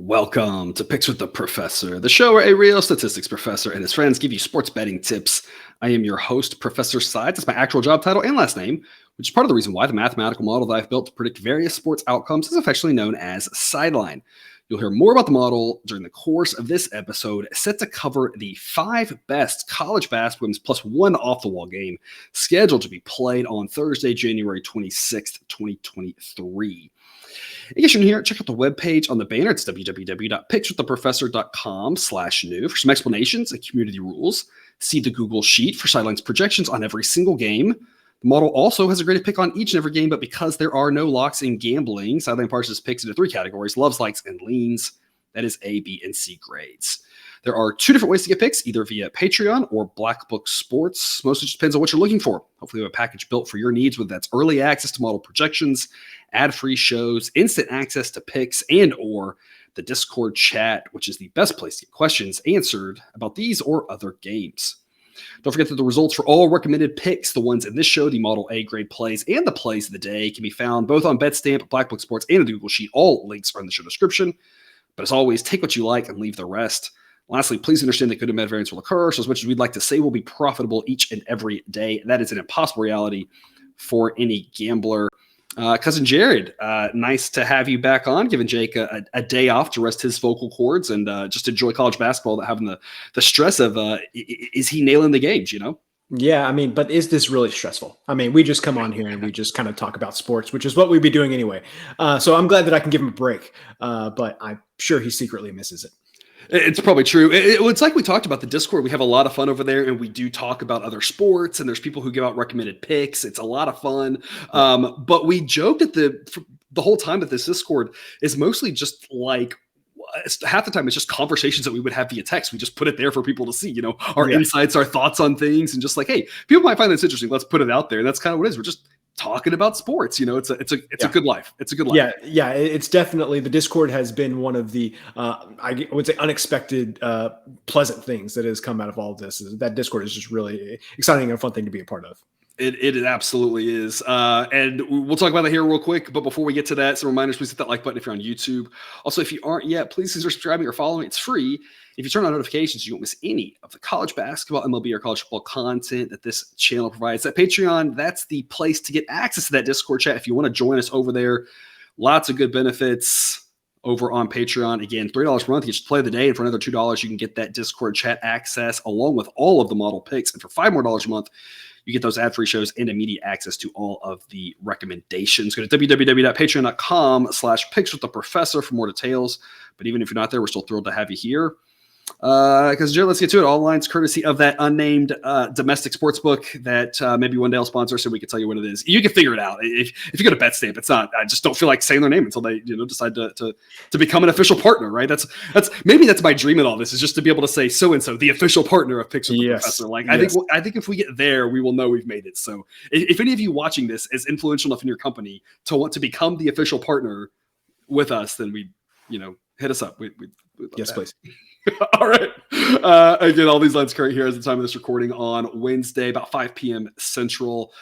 Welcome to Picks with the Professor, the show where a real statistics professor and his friends give you sports betting tips. I am your host, Professor Sides. That's my actual job title and last name, which is part of the reason why the mathematical model that I've built to predict various sports outcomes is affectionately known as Sideline. You'll hear more about the model during the course of this episode, set to cover the 5 best college basketball games plus one off-the-wall game scheduled to be played on Thursday, January 26th, 2023. In case you're new here, check out the webpage on the banner. It's www.pickswiththeprofessor.com/new for some explanations and community rules. See the Google Sheet for Sideline's projections on every single game. The model also has a graded pick on each and every game, but because there are no locks in gambling, Sideline parses picks into 3 categories: loves, likes, and leans. That is A, B, and C grades. There are 2 different ways to get picks, either via Patreon or Black Book Sports. Mostly just depends on what you're looking for. Hopefully we have a package built for your needs, whether that's early access to model projections, ad-free shows, instant access to picks, and or the Discord chat, which is the best place to get questions answered about these or other games. Don't forget that the results for all recommended picks, the ones in this show, the Model A grade plays, and the plays of the day, can be found both on BetStamp, Black Book Sports, and the Google Sheet. All links are in the show description. But as always, take what you like and leave the rest. Lastly, please understand that good and bad variance will occur. So as much as we'd like to say we'll be profitable each and every day, that is an impossible reality for any gambler. Cousin Jared, nice to have you back on, giving Jake a day off to rest his vocal cords and just enjoy college basketball without having the stress of is he nailing the games, you know? Yeah, I mean, but is this really stressful? I mean, we just come on here and we just kind of talk about sports, which is what we'd be doing anyway. So I'm glad that I can give him a break, but I'm sure he secretly misses it. It's probably true. It's like we talked about the Discord. We have a lot of fun over there, and we do talk about other sports, and there's people who give out recommended picks. It's a lot of fun. But we joked at the whole time that this Discord is mostly just like half the time it's just conversations that we would have via text. We just put it there for people to see, you know, our insights, our thoughts on things, and just like, hey, people might find this interesting. Let's put it out there. And that's kind of what it is. We're just talking about sports. You know, it's a good life. It's a good life. Yeah. It's definitely, the Discord has been one of the I would say unexpected pleasant things that has come out of all of this. That Discord is just really exciting and a fun thing to be a part of. It absolutely is. And we'll talk about that here real quick. But before we get to that, some reminders, please hit that like button if you're on YouTube. Also, if you aren't yet, please consider subscribing or following. It's free. If you turn on notifications, you won't miss any of the college basketball, MLB, or college football content that this channel provides. That Patreon, that's the place to get access to that Discord chat. If you want to join us over there, lots of good benefits over on Patreon. Again, $3 per month, you just play the day. And for another $2, you can get that Discord chat access along with all of the model picks. And for $5 more a month, you get those ad-free shows and immediate access to all of the recommendations. Go to www.patreon.com/pickswiththeprofessor for more details. But even if you're not there, we're still thrilled to have you here. Because Jared, let's get to it. All lines courtesy of that unnamed domestic sports book that maybe one day I'll sponsor, so we can tell you what it is. You can figure it out. If you go to BetStamp, it's not. I just don't feel like saying their name until they decide to become an official partner. Right? That's my dream in all this, is just to be able to say so and so, the official partner of Picks with the Professor. Like I think if we get there, we will know we've made it. So if any of you watching this is influential enough in your company to want to become the official partner with us, then hit us up. Yes, please. All right. Again, all these lines current here as the time of this recording on Wednesday, about 5 p.m. Central.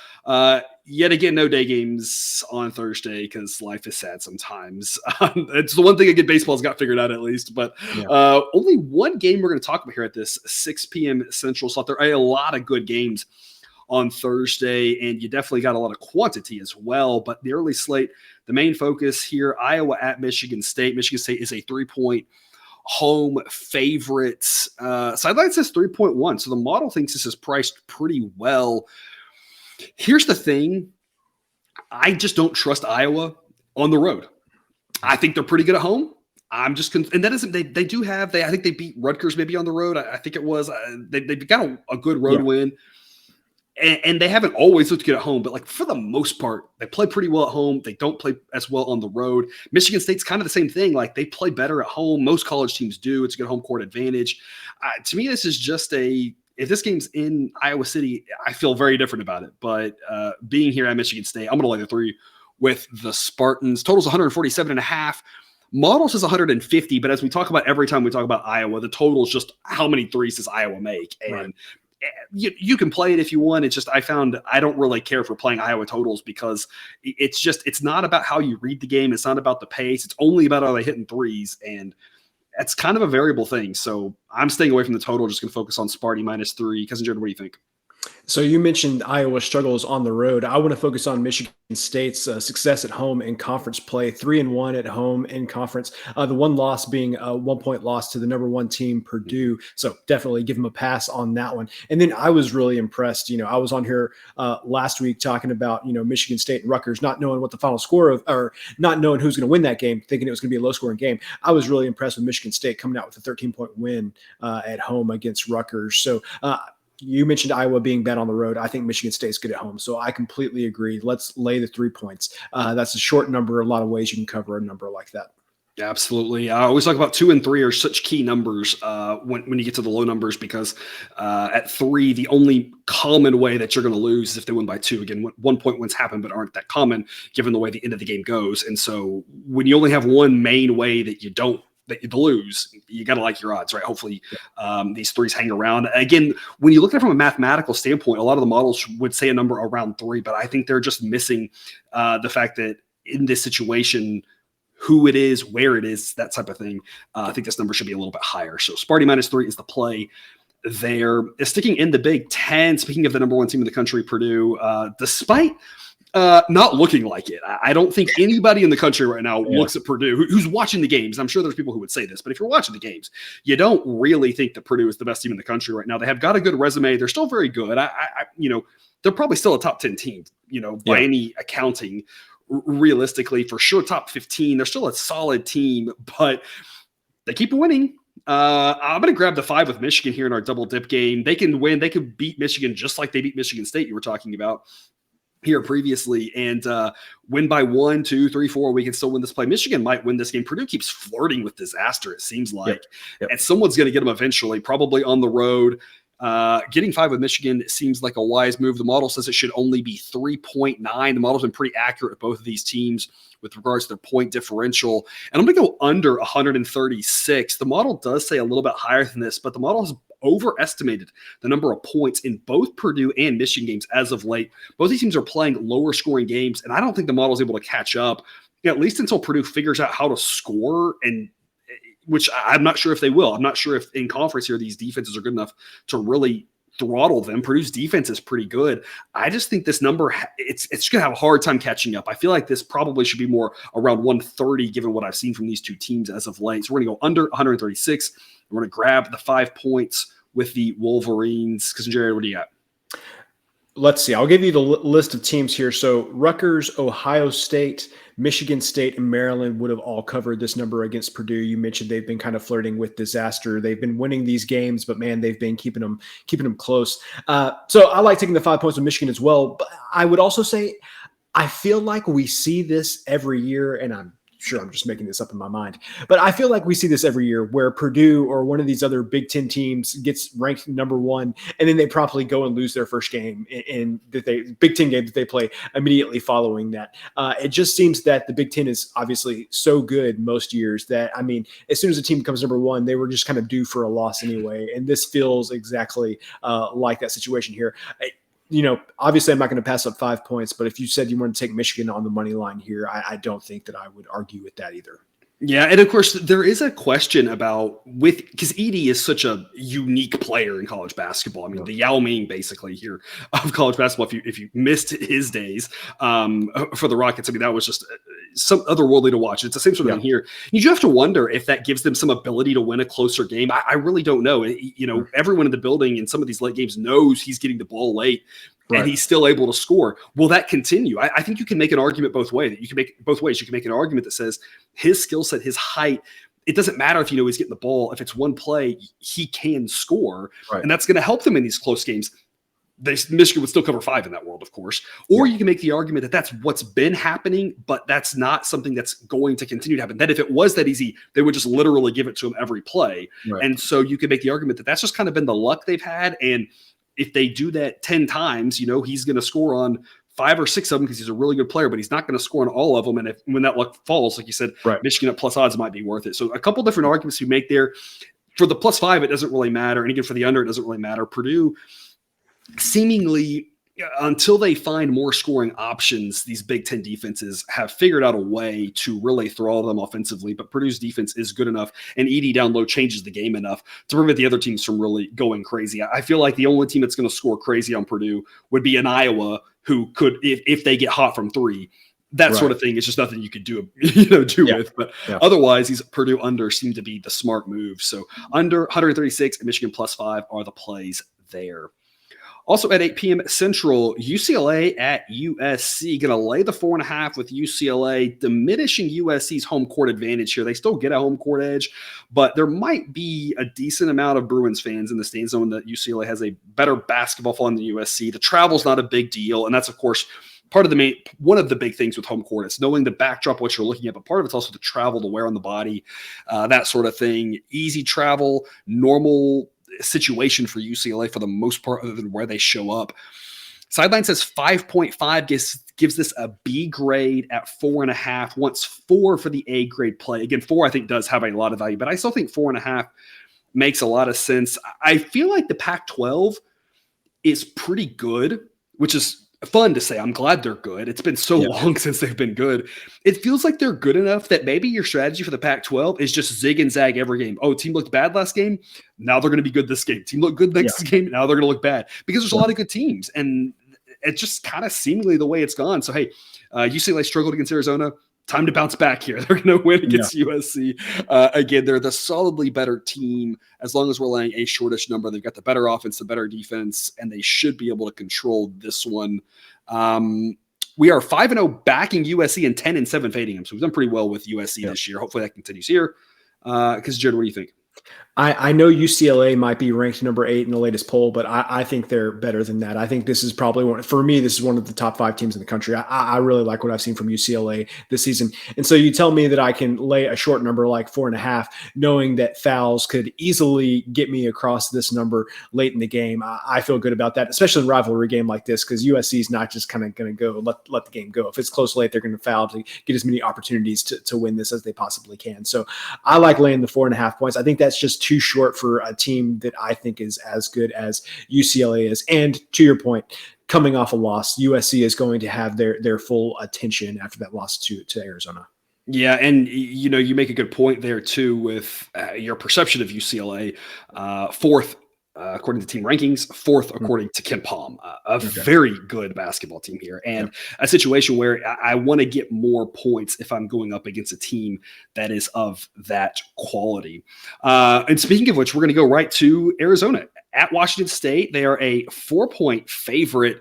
Yet again, no day games on Thursday because life is sad sometimes. It's the one thing again, baseball's got figured out at least. But only one game we're going to talk about here at this 6 p.m. Central slot. There are a lot of good games on Thursday, and you definitely got a lot of quantity as well. But the early slate, the main focus here, Iowa at Michigan State. Michigan State is a 3-point home favorites. Sideline says 3.1. So the model thinks this is priced pretty well. Here's the thing. I just don't trust Iowa on the road. I think they're pretty good at home. I'm just and that isn't, they do have, I think they beat Rutgers maybe on the road. I think it was, they got a good road win. And they haven't always looked good at home, but like for the most part, they play pretty well at home. They don't play as well on the road. Michigan State's kind of the same thing. Like they play better at home. Most college teams do. It's a good home court advantage. To me, this is just if this game's in Iowa City, I feel very different about it. But being here at Michigan State, I'm going to lay the 3 with the Spartans. Total's 147.5. Model says 150, but as we talk about every time we talk about Iowa, the total is just how many threes does Iowa make? And you can play it if you want. It's just, I found I don't really care for playing Iowa totals because it's not about how you read the game. It's not about the pace. It's only about are they hitting threes. And That's kind of a variable thing. So I'm staying away from the total, just going to focus on Sparty -3. Cousin Jared, what do you think? So you mentioned Iowa struggles on the road. I want to focus on Michigan State's success at home in conference play, 3-1 at home in conference. The one loss being a 1-point loss to the number one team, Purdue. So definitely give them a pass on that one. And then I was really impressed. I was on here last week talking about, Michigan State and Rutgers not knowing what the final score of, or not knowing who's going to win that game, thinking it was going to be a low scoring game. I was really impressed with Michigan State coming out with a 13-point win at home against Rutgers. So, you mentioned Iowa being bad on the road. I think Michigan State's good at home. So I completely agree. Let's lay the 3 points. That's a short number. A lot of ways you can cover a number like that. Absolutely. I always talk about 2 and 3 are such key numbers when you get to the low numbers, because at 3, the only common way that you're going to lose is if they win by 2. Again, 1-point wins happen, but aren't that common given the way the end of the game goes. And so when you only have one main way that you lose, you got to like your odds, right? Hopefully these 3s hang around. Again, when you look at it from a mathematical standpoint, a lot of the models would say a number around 3, but I think they're just missing the fact that in this situation, who it is, where it is, that type of thing. I think this number should be a little bit higher. So Sparty -3 is the play there. Sticking in the Big Ten, speaking of the number one team in the country, Purdue, despite not looking like it. I don't think anybody in the country right now looks at Purdue who's watching the games. I'm sure there's people who would say this, but if you're watching the games, you don't really think that Purdue is the best team in the country right now. They have got a good resume. They're still very good. They're probably still a top 10 team, by any accounting. Realistically, for sure, top 15. They're still a solid team, but they keep winning. I'm going to grab the 5 with Michigan here in our double dip game. They can win. They could beat Michigan just like they beat Michigan State, you were talking about here previously, and win by 1, 2, 3, 4. We can still win this play. Michigan might win this game. Purdue keeps flirting with disaster, it seems like. Yep. And someone's going to get them eventually, probably on the road. Getting 5 with Michigan seems like a wise move. The model says it should only be 3.9. The model's been pretty accurate with both of these teams with regards to their point differential. And I'm going to go under 136. The model does say a little bit higher than this, but the model has overestimated the number of points in both Purdue and Michigan games as of late. Both these teams are playing lower scoring games, and I don't think the model is able to catch up, at least until Purdue figures out how to score, and which I'm not sure if they will. I'm not sure if in conference here these defenses are good enough to really throttle them. Purdue's defense is pretty good. I just think this number, it's going to have a hard time catching up. I feel like this probably should be more around 130 given what I've seen from these two teams as of late. So we're going to go under 136. We're going to grab the 5 points with the Wolverines. Cousin Jared, what do you got? Let's see. I'll give you the list of teams here. So Rutgers, Ohio State, Michigan State, and Maryland would have all covered this number against Purdue. You mentioned they've been kind of flirting with disaster. They've been winning these games, but man, they've been keeping them close. So I like taking the 5 points with Michigan as well. But I would also say I feel like we see this every year, and I'm sure I'm just making this up in my mind, but I feel like we see this every year where Purdue or one of these other Big Ten teams gets ranked number 1, and then they promptly go and lose their first game in the Big Ten game that they play immediately following that. It just seems that the Big Ten is obviously so good most years that, I mean, as soon as a team becomes number 1, they were just kind of due for a loss anyway. And this feels exactly like that situation here. Obviously I'm not going to pass up 5 points, but if you said you want to take Michigan on the money line here, I don't think that I would argue with that either. Yeah, and of course there is a question about because Edey is such a unique player in college basketball. I mean, the Yao Ming basically here of college basketball. If you missed his days for the Rockets, I mean that was just some otherworldly to watch. It's the same sort of thing here. You do have to wonder if that gives them some ability to win a closer game. I really don't know. Everyone in the building in some of these late games knows he's getting the ball late. Right. And he's still able to score. Will that continue? I think you can make an argument both ways. You can make both ways. You can make an argument that says his skill set, his height, it doesn't matter if he's getting the ball. If it's one play, he can score. Right. And that's going to help them in these close games. Michigan would still cover 5 in that world, of course. Or you can make the argument that that's what's been happening, but that's not something that's going to continue to happen. That if it was that easy, they would just literally give it to him every play. Right. And so you can make the argument that that's just kind of been the luck they've had. And if they do that 10 times, he's going to score on 5 or 6 of them because he's a really good player, but he's not going to score on all of them. And when that luck falls, like you said, Michigan at plus odds might be worth it. So a couple different arguments you make there. For the plus 5, it doesn't really matter. And again, for the under, it doesn't really matter. Purdue seemingly until they find more scoring options, these Big Ten defenses have figured out a way to really throttle them offensively. But Purdue's defense is good enough, and Edey down low changes the game enough to prevent the other teams from really going crazy. I feel like the only team that's going to score crazy on Purdue would be an Iowa, who could, if they get hot from three, that sort of thing is just nothing you could do with. But otherwise, these Purdue under seem to be the smart move. So under 136 and Michigan +5 are the plays there. Also at 8 p.m. Central, UCLA at USC. Going to lay the 4.5 with UCLA, diminishing USC's home court advantage here. They still get a home court edge, but there might be a decent amount of Bruins fans in the stand zone that UCLA has a better basketball fun than USC. The travel's not a big deal, and that's, of course, one of the big things with home court is knowing the backdrop, what you're looking at, but part of it's also the travel, the wear on the body, that sort of thing. Easy travel, normal situation for UCLA for the most part, other than where they show up. Sideline says 5.5 gives this a B grade at 4.5. Wants 4 for the A grade play. Again, 4 I think does have a lot of value, but I still think 4.5 makes a lot of sense. I feel like the Pac-12 is pretty good, which is fun to say. I'm glad they're good. It's been so long since they've been good. It feels like they're good enough that maybe your strategy for the Pac-12 is just zig and zag every game. Oh, team looked bad last game. Now they're going to be good this game. Team looked good next game. Now they're going to look bad, because there's a lot of good teams, and it's just kind of seemingly the way it's gone. So, hey, UCLA struggled against Arizona. Time to bounce back here. They're going to win against USC. Again, they're the solidly better team as long as we're laying a shortish number. They've got the better offense, the better defense, and they should be able to control this one. We are 5-0 backing USC and 10-7 fading them. So we've done pretty well with USC this year. Hopefully that continues here. Because Jared, what do you think? I know UCLA might be ranked number 8 in the latest poll, but I think they're better than that. I think this is probably this is one of the top 5 teams in the country. I really like what I've seen from UCLA this season. And so you tell me that I can lay a short number like 4.5, knowing that fouls could easily get me across this number late in the game. I feel good about that, especially in a rivalry game like this, because USC is not just kind of going to go let the game go. If it's close late, they're going to foul to get as many opportunities to win this as they possibly can. So I like laying the 4.5 points. I think that's just too short for a team that I think is as good as UCLA is. And to your point, coming off a loss, USC is going to have their full attention after that loss to Arizona. Yeah, and you make a good point there too with your perception of UCLA. Fourth, according to team rankings, 4th according to Ken Palm, very good basketball team here, and a situation where I want to get more points if I'm going up against a team that is of that quality. And speaking of which, we're going to go right to Arizona at Washington State. They are a 4-point favorite.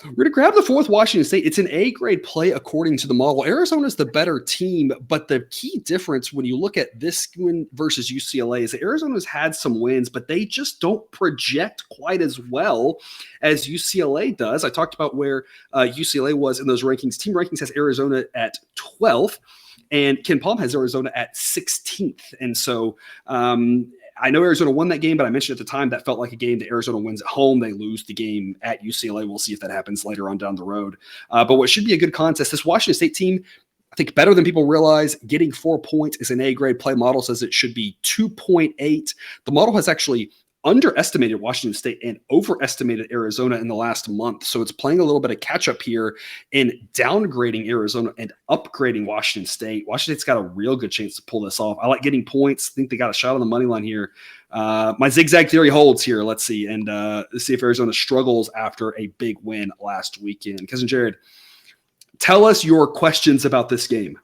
We're going to grab the 4th Washington State. It's an A grade play according to the model. Arizona's the better team, but the key difference when you look at this win versus UCLA is that Arizona's had some wins, but they just don't project quite as well as UCLA does. I talked about where UCLA was in those rankings. Team rankings has Arizona at 12th, and Ken Palm has Arizona at 16th. And so I know Arizona won that game, but I mentioned at the time that felt like a game that Arizona wins at home. They lose the game at UCLA. We'll see if that happens later on down the road. But what should be a good contest, this Washington State team, I think better than people realize, getting 4 points is an A grade play. Model says it should be 2.8. The model has actually underestimated Washington State and overestimated Arizona in the last month. So it's playing a little bit of catch up here in downgrading Arizona and upgrading Washington State. Washington State's got a real good chance to pull this off. I like getting points. I think they got a shot on the money line here. My zigzag theory holds here. Let's see. And see if Arizona struggles after a big win last weekend. Cousin Jared, tell us your questions about this game.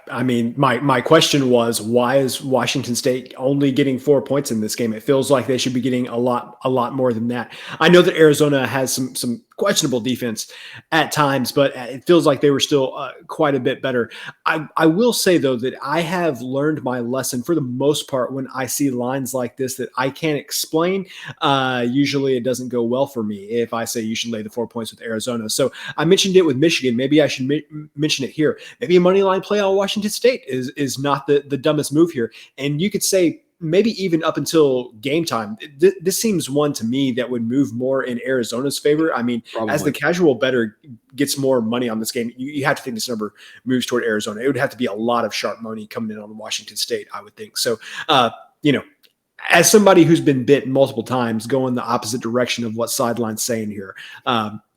I mean, my question was, why is Washington State only getting 4 points in this game? It feels like they should be getting a lot more than that. I know that Arizona has some questionable defense at times, but it feels like they were still quite a bit better. I will say, though, that I have learned my lesson for the most part when I see lines like this that I can't explain. Usually it doesn't go well for me if I say you should lay the 4 points with Arizona. So I mentioned it with Michigan. Maybe I should mention it here. Maybe a money line play on Washington State is not the dumbest move here. And you could say, maybe even up until game time, this seems one to me that would move more in Arizona's favor. I mean, probably. As the casual bettor gets more money on this game, you have to think this number moves toward Arizona. It would have to be a lot of sharp money coming in on Washington State, I would think. So, as somebody who's been bit multiple times, going the opposite direction of what Sideline's saying here,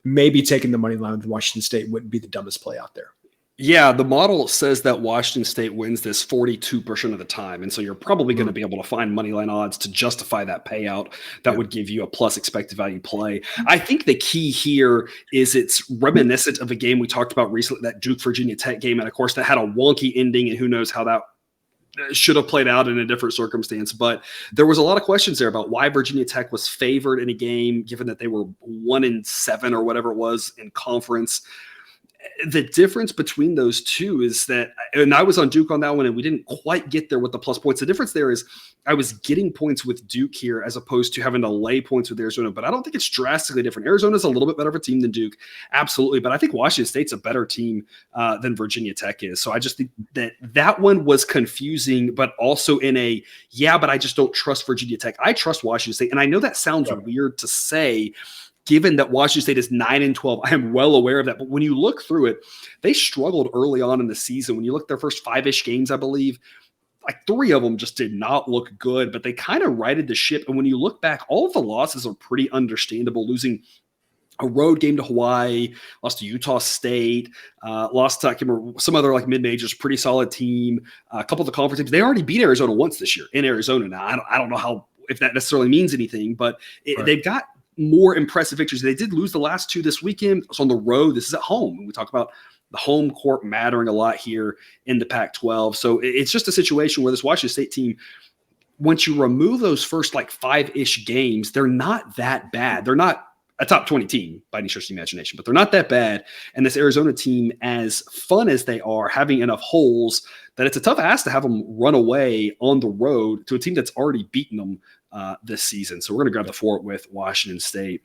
maybe taking the money line with Washington State wouldn't be the dumbest play out there. Yeah, the model says that Washington State wins this 42% of the time. And so you're probably going to be able to find money line odds to justify that payout that would give you a plus expected value play. I think the key here is it's reminiscent of a game we talked about recently, that Duke Virginia Tech game. And of course, that had a wonky ending, and who knows how that should have played out in a different circumstance. But there was a lot of questions there about why Virginia Tech was favored in a game, given that they were 1-7 or whatever it was in conference. The difference between those two is that, and I was on Duke on that one, and we didn't quite get there with the plus points. The difference there is I was getting points with Duke here as opposed to having to lay points with Arizona, but I don't think it's drastically different. Arizona's a little bit better of a team than Duke, absolutely, but I think Washington State's a better team than Virginia Tech is. So I just think that one was confusing, but also in a, but I just don't trust Virginia Tech. I trust Washington State, and I know that sounds weird to say, given that Washington State is 9-12. I am well aware of that. But when you look through it, they struggled early on in the season. When you look at their first 5-ish games, I believe, like 3 of them just did not look good, but they kind of righted the ship. And when you look back, all of the losses are pretty understandable. Losing a road game to Hawaii, lost to Utah State, lost to, I can remember, some other like mid-majors, pretty solid team. A couple of the conference teams. They already beat Arizona once this year in Arizona. Now, I don't know if that necessarily means anything, but they've got more impressive victories. They did lose the last 2 this weekend. It's on the road. This is at home. And we talk about the home court mattering a lot here in the Pac-12. So it's just a situation where this Washington State team, once you remove those first like 5-ish games, they're not that bad. They're not a top 20 team by any stretch of the imagination, but they're not that bad. And this Arizona team, as fun as they are, having enough holes that it's a tough ask to have them run away on the road to a team that's already beaten them this season. So we're going to grab the 4 with Washington State.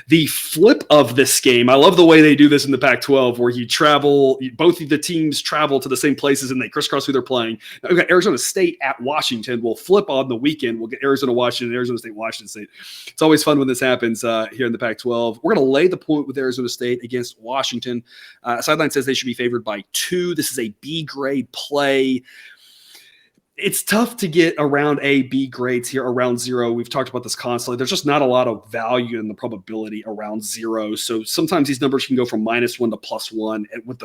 The flip of this game, I love the way they do this in the Pac-12, where both of the teams travel to the same places and they crisscross who they're playing. Now, we've got Arizona State at Washington. We'll flip on the weekend. We'll get Arizona, Washington, Arizona State, Washington State. It's always fun when this happens here in the Pac-12. We're going to lay the point with Arizona State against Washington. Sideline says they should be favored by 2. This is a B grade play. It's tough to get around B grades here around 0. We've talked about this constantly. There's just not a lot of value in the probability around 0. So sometimes these numbers can go from -1 to +1 with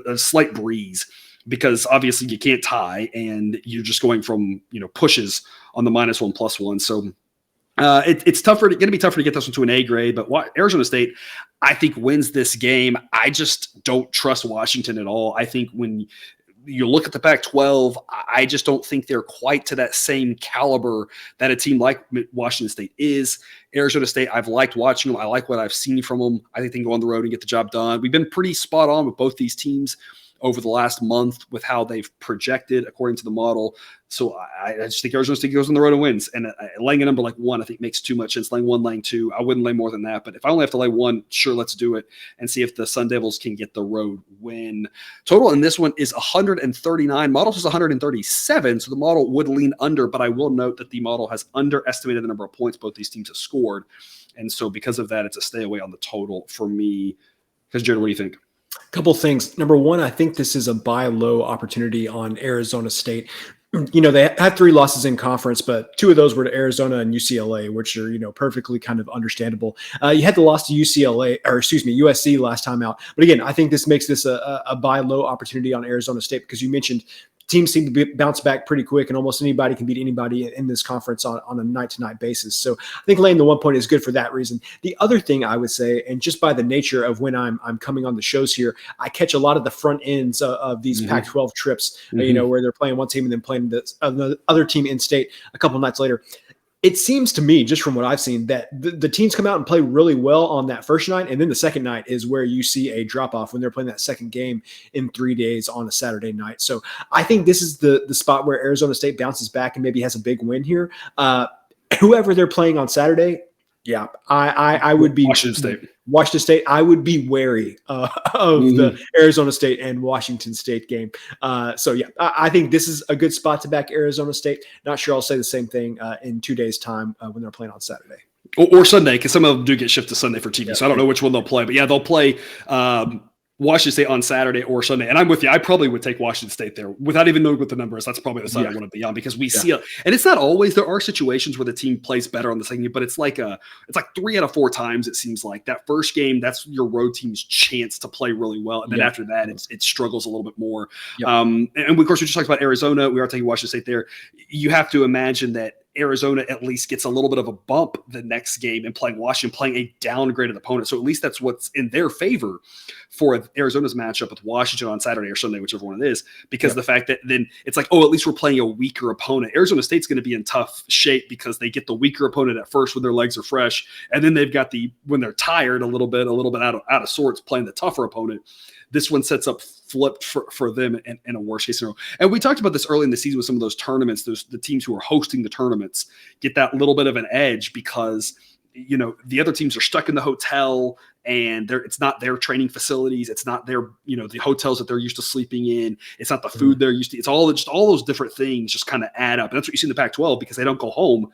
a slight breeze, because obviously you can't tie and you're just going from, pushes on the -1, +1. So it's going to be tougher to get this one to an A grade, but Arizona State, I think, wins this game. I just don't trust Washington at all. I think when you look at the Pac-12, I just don't think they're quite to that same caliber that a team like Washington State is. Arizona State, I've liked watching them. I like what I've seen from them. I think they can go on the road and get the job done. We've been pretty spot on with both these teams over the last month with how they've projected according to the model. So I just think Arizona State goes on the road and wins. And laying a number like 1, I think, makes too much sense. Laying 1, laying 2, I wouldn't lay more than that. But if I only have to lay 1, sure, let's do it and see if the Sun Devils can get the road win. Total in this one is 139. Model says 137, so the model would lean under. But I will note that the model has underestimated the number of points both these teams have scored. And so because of that, it's a stay away on the total for me. Because, Jared, what do you think? Couple things. Number one, I think this is a buy low opportunity on Arizona State. They had 3 losses in conference, but 2 of those were to Arizona and UCLA, which are, perfectly kind of understandable. You had the loss to USC last time out. But again, I think this makes this a buy low opportunity on Arizona State, because you mentioned teams seem to bounce back pretty quick, and almost anybody can beat anybody in this conference on a night-to-night basis. So I think laying the 1 point is good for that reason. The other thing I would say, and just by the nature of when I'm coming on the shows here, I catch a lot of the front ends of these Pac-12 trips, where they're playing one team and then playing the other team in state a couple nights later. It seems to me, just from what I've seen, that the teams come out and play really well on that first night, and then the second night is where you see a drop-off when they're playing that second game in 3 days on a Saturday night. So I think this is the spot where Arizona State bounces back and maybe has a big win here. Whoever they're playing on Saturday, I would be Washington State. I would be wary of the Arizona State and Washington State game. I think this is a good spot to back Arizona State. Not sure I'll say the same thing in 2 days' time when they're playing on Saturday. Or Sunday, because some of them do get shifted to Sunday for TV. So I don't know which one they'll play. But, they'll play Washington State on Saturday or Sunday. And I'm with you. I probably would take Washington State there without even knowing what the number is. That's probably the side I want to be on, because we see it. And it's not always, there are situations where the team plays better on the second game, but it's like 3 out of 4 times. It seems like that first game, that's your road team's chance to play really well. And then after that, it struggles a little bit more. And of course, we just talked about Arizona. We are taking Washington State there. You have to imagine that Arizona at least gets a little bit of a bump the next game in playing Washington, playing a downgraded opponent. So at least that's what's in their favor for Arizona's matchup with Washington on Saturday or Sunday, whichever one it is, because the fact that then it's like, at least we're playing a weaker opponent. Arizona State's going to be in tough shape because they get the weaker opponent at first when their legs are fresh, and then they've got when they're tired a little bit out of sorts, playing the tougher opponent. This one sets up flipped for them in a worst case scenario. And we talked about this early in the season with some of those tournaments. The teams who are hosting the tournaments get that little bit of an edge because, the other teams are stuck in the hotel and it's not their training facilities. It's not their, the hotels that they're used to sleeping in. It's not the food they're used to. It's all those different things just kind of add up. And that's what you see in the Pac-12 because they don't go home.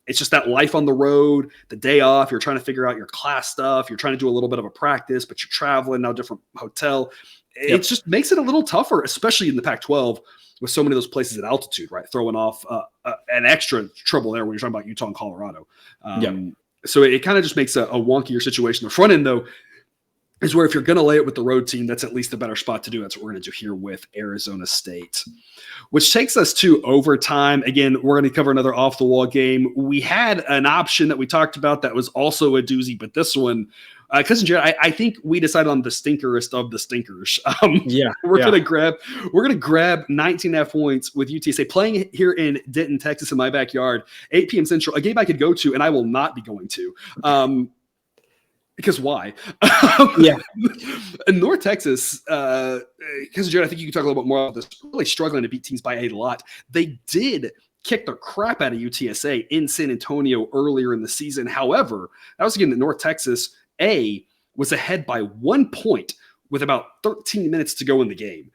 It's just that life on the road, the day off, you're trying to figure out your class stuff. You're trying to do a little bit of a practice, but you're traveling now, different hotel. It just makes it a little tougher, especially in the Pac-12 with so many of those places at altitude, right? Throwing off an extra trouble there when you're talking about Utah and Colorado. So it kind of just makes a wonkier situation. The front end, though, is where if you're going to lay it with the road team, that's at least a better spot to do. That's what we're going to do here with Arizona State, which takes us to overtime. Again, we're going to cover another off-the-wall game. We had an option that we talked about that was also a doozy, but this one, Cousin Jared, I think we decided on the stinkerest of the stinkers. We're going to grab 19.5 points with UTSA playing here in Denton, Texas, in my backyard, 8 p.m. Central, a game I could go to, and I will not be going to. Because why? In North Texas, because Jared, I think you can talk a little bit more about this, really struggling to beat teams by a lot. They did kick the crap out of UTSA in San Antonio earlier in the season. However, that was again that North Texas was ahead by 1 point with about 13 minutes to go in the game.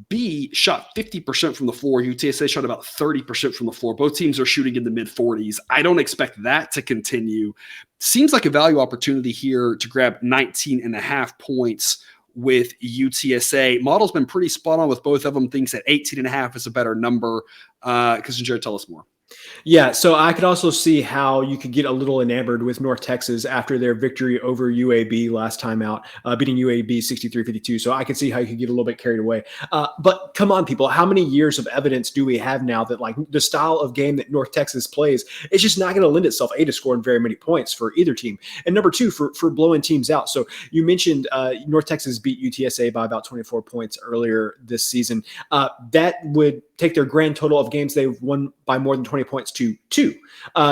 B shot 50% from the floor. UTSA shot about 30% from the floor. Both teams are shooting in the mid-40s. I don't expect that to continue. Seems like a value opportunity here to grab 19.5 points with UTSA. Model's been pretty spot on with both of them. Thinks that 18.5 is a better number. Because Jared, tell us more. Yeah, so I could also see how you could get a little enamored with North Texas after their victory over UAB last time out, beating UAB 63-52. So I could see how you could get a little bit carried away. But come on, people, how many years of evidence do we have now that like the style of game that North Texas plays is just not going to lend itself, to scoring very many points for either team, and number two, for blowing teams out. So you mentioned North Texas beat UTSA by about 24 points earlier this season. That would take their grand total of games they've won by more than 20 points to 2.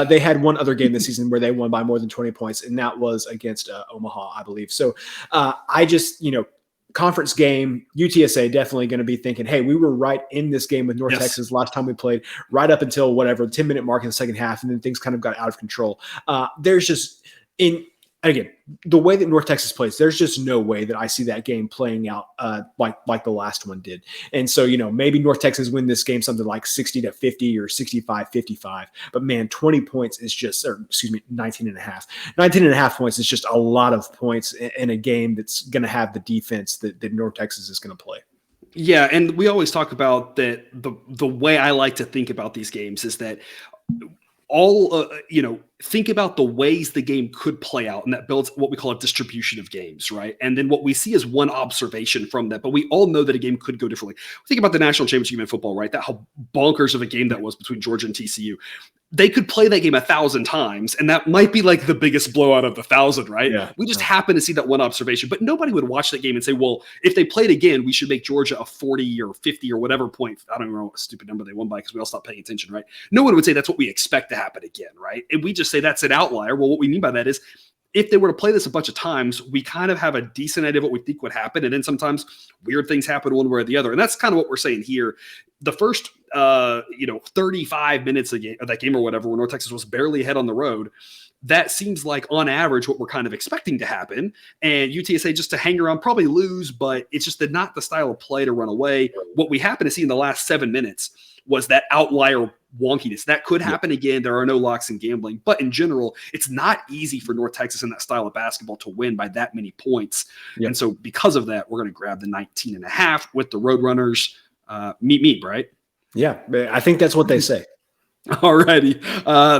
They had one other game this season where they won by more than 20 points, and that was against Omaha, I believe. So I just, conference game, UTSA definitely going to be thinking, hey, we were right in this game with North Texas last time we played, right up until whatever, 10-minute mark in the second half, and then things kind of got out of control. There's just again, the way that North Texas plays, there's just no way that I see that game playing out like the last one did. And so, maybe North Texas win this game something like 60-50 or 65-55. But man, 20 points is just, 19.5. 19.5 points is just a lot of points in a game that's going to have the defense that North Texas is going to play. Yeah, and we always talk about that. The way I like to think about these games is that think about the ways the game could play out, and that builds what we call a distribution of games, right? And then what we see is one observation from that, but we all know that a game could go differently. Think about the national championship in football, right? That how bonkers of a game that was between Georgia and TCU. They could play that game 1,000 times, and that might be like the biggest blowout of the 1,000, right? Yeah. We just happen to see that one observation, but nobody would watch that game and say, well, if they played again, we should make Georgia a 40 or 50 or whatever point. I don't even know what stupid number they won by because we all stopped paying attention, right? No one would say that's what we expect to happen again, right? And we just say that's an outlier. Well, what we mean by that is if they were to play this a bunch of times, we kind of have a decent idea of what we think would happen. And then sometimes weird things happen one way or the other. And that's kind of what we're saying here. the first 35 minutes of that game or whatever, when North Texas was barely ahead on the road, that seems like on average what we're kind of expecting to happen. And UTSA just to hang around, probably lose, but it's just not the style of play to run away. What we happen to see in the last 7 minutes was that outlier wonkiness. That could happen again. There are no locks in gambling, but in general, it's not easy for North Texas in that style of basketball to win by that many points. And so because of that, we're going to grab the 19.5 with the Roadrunners. Meet, right? Yeah, I think that's what they say. Alrighty.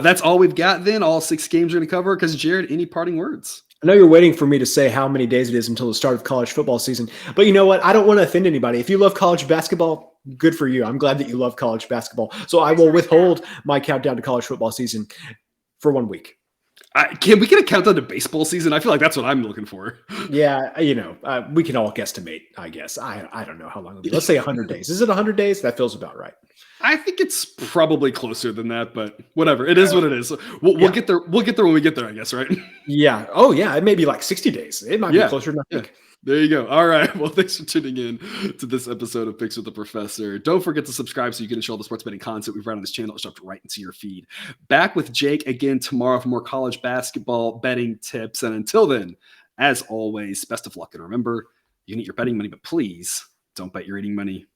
That's all we've got then. All 6 games we're going to cover. Because Jared, any parting words? I know you're waiting for me to say how many days it is until the start of college football season, but you know what? I don't want to offend anybody. If you love college basketball, good for you. I'm glad that you love college basketball. So I will withhold my countdown to college football season for 1 week. Can we get a countdown to baseball season? I feel like that's what I'm looking for. Yeah, we can all guesstimate, I guess. I don't know how long it'll be. Let's say 100 days. Is it 100 days? That feels about right. I think it's probably closer than that, but whatever. It is what it is. We'll get there. We'll get there when we get there, I guess, right? Yeah. Oh, yeah. It may be like 60 days. It might be closer than I think. There you go. All right. Well, thanks for tuning in to this episode of Picks with the Professor. Don't forget to subscribe so you can enjoy all the sports betting content we've run on this channel. It's dropped right into your feed. Back with Jake again tomorrow for more college basketball betting tips. And until then, as always, best of luck. And remember, you can eat your betting money, but please don't bet your eating money.